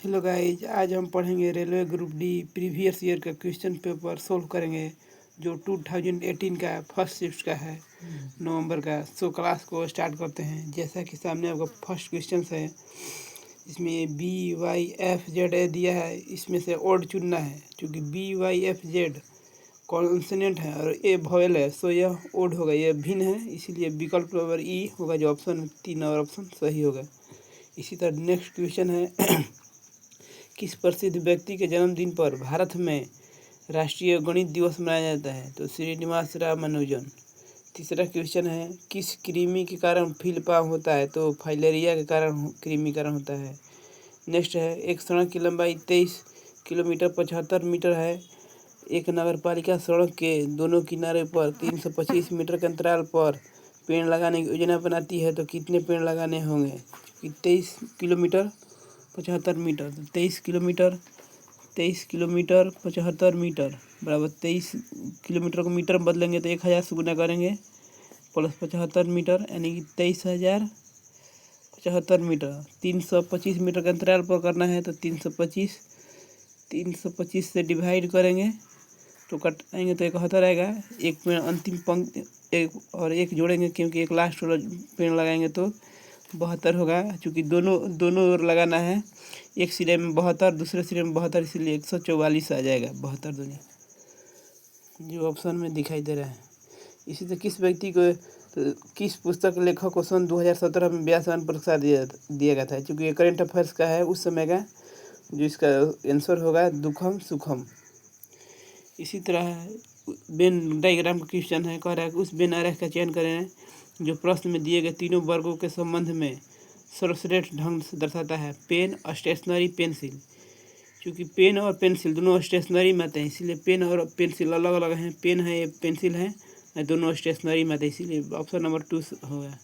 Hello guys, आज हम पढ़ेंगे railway group D previous year का क्वेश्चन पेपर सोल्व करेंगे जो 2018 का फर्स्ट शिफ्ट का है, नवंबर का। सो क्लास को स्टार्ट करते हैं। जैसा कि सामने आपका फर्स्ट क्वेश्चन है, इसमें B Y F Z A दिया है। इसमें से ओड चुनना है। क्योंकि B Y F Z consonant है और ए वोवेल है, सो यह ओड होगा, यह भिन्न है, इसीलिए विकल्प नंबर ई होगा जो ऑप्शन 3 और ऑप्शन सही होगा। इसी तरह नेक्स्ट क्वेश्चन है किस प्रसिद्ध व्यक्ति के जन्मदिन पर भारत में राष्ट्रीय गणित दिवस मनाया जाता है? तो श्रीनिवास रामानुजन। तीसरा क्वेश्चन है किस कृमि के कारण फीलपाव होता है? तो फाइलेरिया के कारण कृमि कारण होता है। नेक्स्ट है एक सड़क की लंबाई 23 किलोमीटर 75 मीटर है। एक नगरपालिका सड़क के दोनों किनारे पर 325 मीटर के अंतराल पर पेड़ लगाने की योजना बनाती है, तो कितने पेड़ लगाने होंगे? 23 किलोमीटर 75 मीटर, तो 23 किलोमीटर 75 मीटर बराबर 23 किलोमीटर को मीटर में बदलेंगे तो 1000 से गुना करेंगे प्लस 75 मीटर, यानी कि 23,075 मीटर। 325 मीटर के अंतराल पर करना है, तो 325 से डिवाइड करेंगे तो कटाएंगे तो 71 आएगा। एक पेड़ अंतिम पंक्ति एक और एक जोड़ेंगे, क्योंकि एक लास्ट वाला पेड़ लगाएंगे तो 72 होगा। चूँकि दोनों ओर लगाना है, एक सिरे में 72 दूसरे सिरे में 72, इसलिए 144 आ जाएगा। 72 दूनी जो ऑप्शन में दिखाई दे रहा है। इसी तरह किस व्यक्ति को किस पुस्तक लेखक को सन 2017 में व्यासमान पुरस्कार दिया गया था? क्योंकि ये करेंट अफेयर्स का है उस समय का, जो इसका आंसर होगा दुखम सुखम। इसी तरह वेन डायग्राम का क्वेश्चन है, कह रहा है कि उस वेन आरेख का चयन करें जो प्रश्न में दिए गए तीनों वर्गों के संबंध में सर्वश्रेष्ठ ढंग से दर्शाता है। Pen, stationery, pencil. क्योंकि पेन और पेंसिल दोनों स्टेशनरी में आते हैं, इसीलिए पेन और पेंसिल अलग अलग हैं। पेन है, पेंसिल है, दोनों स्टेशनरी में आते हैं, इसीलिए ऑप्शन नंबर 2 होगा।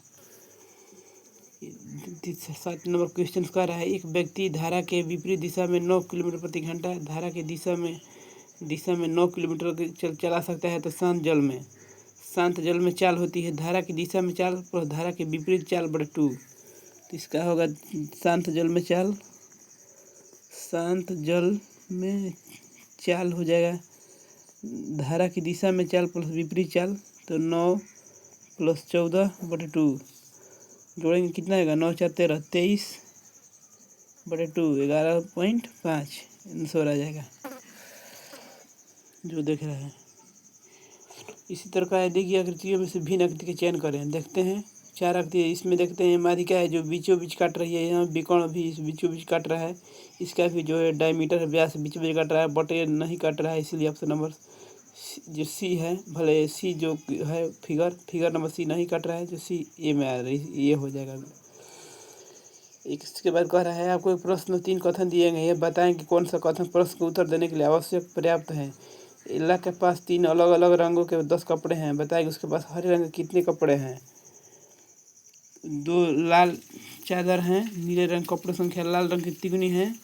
7 नंबर क्वेश्चन कह रहा है एक व्यक्ति धारा के विपरीत दिशा में 9 किलोमीटर प्रति घंटा धारा के दिशा में 9 किलोमीटर चला सकता है, तो शांत जल में चाल होती है धारा की दिशा में चाल प्लस धारा के विपरीत चाल बटे 2, तो इसका होगा शांत जल में चाल हो जाएगा धारा की दिशा में चाल प्लस विपरीत चाल, तो 9 + 14 बटे 2 जोड़ेंगे कितना आएगा? 9 4 13 23 बटे 2 11.5 आंसर आ जाएगा जो देख रहे हैं। इसी तरह का देखिए आकृतियों में से भिन्न आकृति के चयन करें। देखते हैं 4 आकृति है, इसमें देखते हैं मारिका है जो बीचों बीच काट रही है, यहाँ विकर्ण भी इस बीचों बीच काट रहा है, इसका भी जो है डायमीटर व्यास बीच बीच काट रहा है, बटे नहीं काट रहा है, इसलिए ऑप्शन नंबर जो सी है, भले सी जो है फिगर नंबर सी नहीं काट रहा है, जो सी ए में आ रही ये हो जाएगा। इसके बाद कह रहा है आपको एक प्रश्न 3 कथन दिए गए हैं, बताएं कि कौन सा कथन प्रश्न का उत्तर देने के लिए आवश्यक पर्याप्त है। इला के पास 3 अलग अलग रंगों के 10 कपड़े हैं, बताएं कि उसके पास हरे रंग के कितने कपड़े हैं। 2 लाल चादर हैं, नीले रंग कपड़े संख्या लाल रंग की तिगुनी है,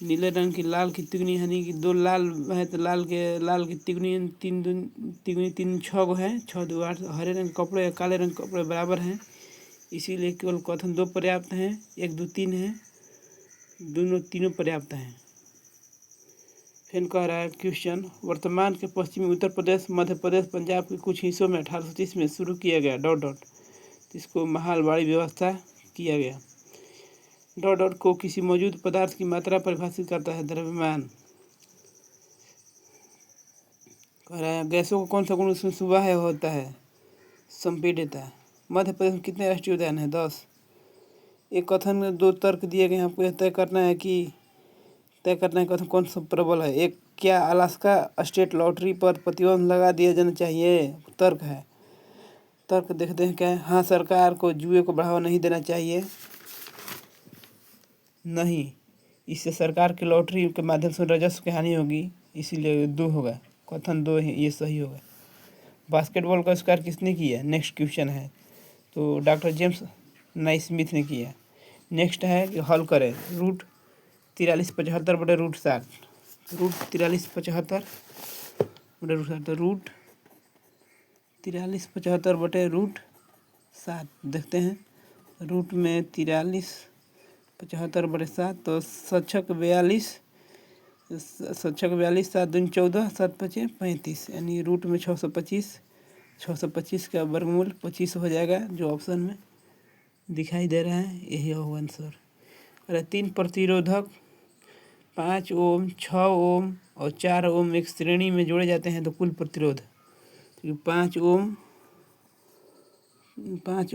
नीले रंग की लाल की तिगुनी, यानी कि 2 लाल है तो लाल की तिगुनी 3 तिगुनी 3 6 है, 6 2 8। हरे रंग के कपड़े काले रंग के कपड़े बराबर हैं, इसीलिए केवल कथन 2 पर्याप्त हैं, 1 2 3 है, तीनों पर्याप्त हैं। फिर कह रहा है क्वेश्चन वर्तमान के पश्चिमी उत्तर प्रदेश, मध्य प्रदेश, पंजाब के कुछ हिस्सों में 1830 में शुरू किया गया इसको महालवाड़ी व्यवस्था किया गया। को किसी मौजूद पदार्थ की मात्रा परिभाषित करता है, द्रव्यमान। कह रहा है गैसों को कौन सा गुण उसमें सुबह होता है? संपीडितता। मध्य प्रदेश में कितने राष्ट्रीय उद्यान हैं? 10। एक कथन में 2 तर्क दिए गए हैं, आपको यह तय करना है कथन कौन सा प्रबल है। एक, क्या अलास्का स्टेट लॉटरी पर प्रतिबंध लगा दिया जाना चाहिए? तर्क है। तर्क देखते हैं क्या है। हाँ, सरकार को जुए को बढ़ावा नहीं देना चाहिए। नहीं, इससे सरकार की लॉटरी के माध्यम से राजस्व की हानि होगी, इसीलिए 2 होगा। कथन 2 है, ये सही होगा। बास्केटबॉल का आविष्कार किसने किया? नेक्स्ट क्वेश्चन है, तो डॉक्टर जेम्स नाइस्मिथ ने किया। नेक्स्ट है कि हल करें रूट 4375 बटे रूट 60। रूट 4375 बटे रूट 60, तो रूट 4375 बटे रूट 60 देखते हैं। रूट में 43 75/7 तो 7×42 7×42 7×14 7×5 35 यानी रूट में 625 का वर्गमूल 25 हो जाएगा, जो ऑप्शन में दिखाई दे रहा है, यही होगा आंसर। अरे 3 प्रतिरोधक 5 ओम 6 ओम और 4 ओम एक श्रेणी में जोड़े जाते हैं तो कुल प्रतिरोध 5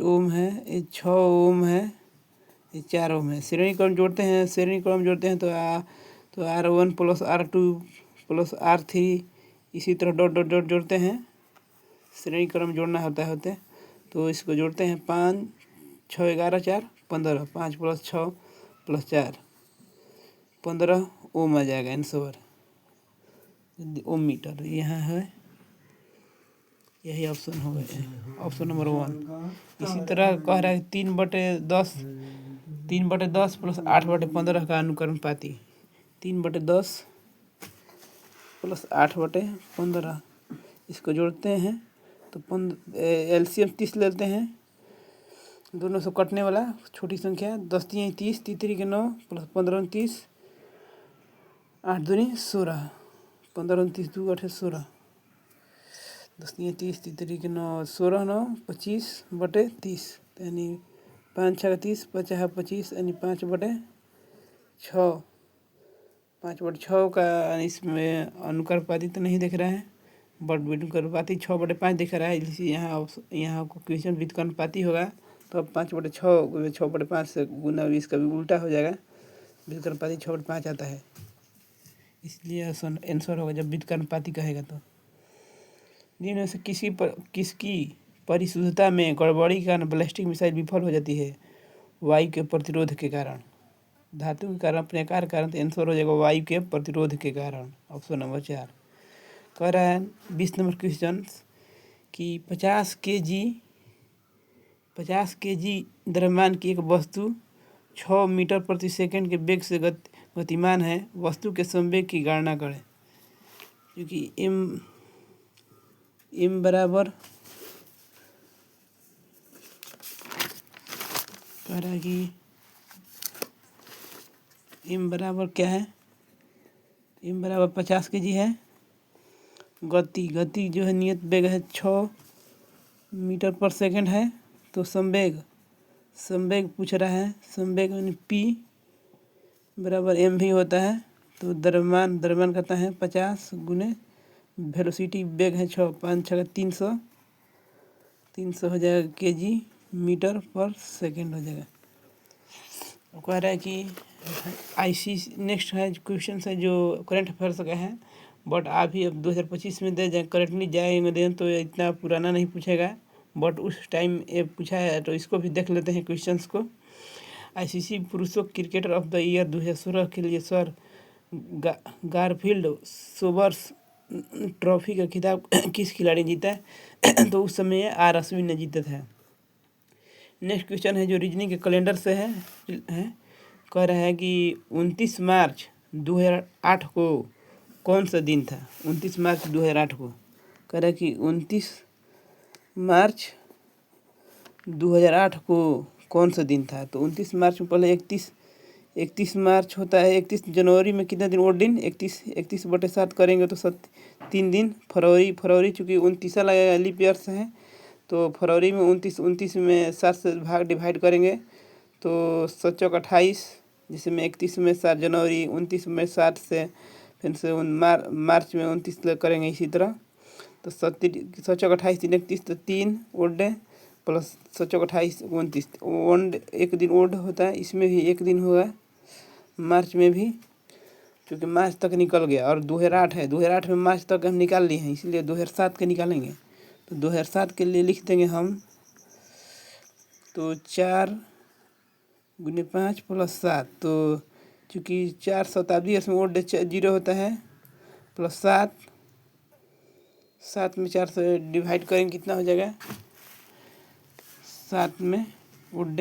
ओम है, ये 6 ओम है, ये 4 ओम है। श्रेणी क्रम जोड़ते हैं तो R1 + R2 + R3 इसी तरह डॉट डॉट डॉट जोड़ते हैं। श्रेणी क्रम जोड़ना होते तो इसको जोड़ते हैं 5 6 11 4 15 5 + 6 + 4 15 ओम आ जाएगा आंसर। ओम मीटर यहाँ है, यही ऑप्शन होगा, ऑप्शन नंबर 1। इसी तरह कह रहा है 3/10 + 8/15 का अनुक्रमपाती 3/10 + 8/15 इसको जोड़ते हैं तो एलसीएम 30 लेते हैं, दोनों से कटने वाला छोटी संख्या 10 × 30 3 के 9 + 15 × 30 8 दूनी 16 15 × 30 2 8 16 10 × 30 3 के 9 16 9 25/30 यानी 5 6 30 50 25 यानी 5/6 5/6 का इसमें अनुक्रमपाती तो नहीं दिख रहा है, बट व्युत्क्रमपाती 6/5 दिख रहा है, इसलिए यहाँ आपको क्वेश्चन व्युत्क्रमपाती होगा तो अब 5/6 6/5 से गुना इसका भी उल्टा हो जाएगा, व्युत्क्रमपाती 6/5 आता है, इसलिए आंसर होगा जब व्युत्क्रमपाती कहेगा तो। जिनमें से किसकी परिशुद्धता में गड़बड़ी के कारण बैलिस्टिक मिसाइल विफल हो जाती है? वायु के प्रतिरोध के कारण, धातु के कारण, अपने आकार के कारण, तो आंसर हो जाएगा वायु के प्रतिरोध के कारण, ऑप्शन नंबर 4। कह रहा है 20 नंबर क्वेश्चन कि 50 kg द्रव्यमान की एक वस्तु 6 मीटर प्रति सेकंड के वेग से गतिमान है, वस्तु के संवेग की गणना करें। क्योंकि m बराबर कह रहा है कि m बराबर क्या है, m बराबर 50 kg है। गति जो है नियत वेग है 6 मीटर पर सेकंड है, तो संवेग पूछ रहा है, संवेग यानी p बराबर m भी होता है, तो द्रव्यमान करता है 50 गुने वेलोसिटी वेग है 6 5 6 300 हो जाएगा kg मीटर पर सेकंड हो जाएगा। कह रहा है कि नेक्स्ट है क्वेश्चन है जो करंट अफेयर्स का है, बट अभी अब 2025 में दे जाए, करंटली जाएंगे दें तो इतना पुराना नहीं पूछेगा, बट उस टाइम ये पूछा है तो इसको भी देख लेते हैं क्वेश्चंस को। आईसीसी पुरुषों क्रिकेटर ऑफ द ईयर 2016 के लिए सर गारफील्ड सोबर्स ट्रॉफी का खिताब किस खिलाड़ी ने जीता है? तो उस समय आर अश्विन ने जीता था। नेक्स्ट क्वेश्चन है जो रीजनिंग के कैलेंडर से है कह रहा है कि 29 मार्च 2008 को कौन सा दिन था? 29 मार्च 2008 को कह रहा है कि 29 मार्च 2008 को कौन सा दिन था? तो 29 मार्च में पहले 31 मार्च होता है। 31 जनवरी में कितने दिन और दिन 31/7 करेंगे तो 3 दिन। फरवरी चूँकि 29 लगेगा, लीप ईयर से है, तो फरवरी में 29 में 7 से डिवाइड करेंगे तो 7 चौक 28, जिसमें 31 में 7 जनवरी, 29 में 7 से फिर से मार्च में 29 करेंगे इसी तरह, तो 7 चौक 28 3 31 तो 3 ओड डे प्लस 7 चौक 28 29 एक दिन ओड होता है, इसमें भी एक दिन होगा मार्च में भी, क्योंकि मार्च तक निकल गया और 2008 है, 2008 में मार्च तक हम निकाल लिए हैं, इसलिए 2007 के निकालेंगे। तो 2007 के लिए लिख देंगे हम, तो 4 × 5 + 7, तो चूँकि 4 शताब्दी इसमें ओड 0 होता है, प्लस 7 में 4 से डिवाइड करेंगे कितना हो जाएगा, 7 में ओड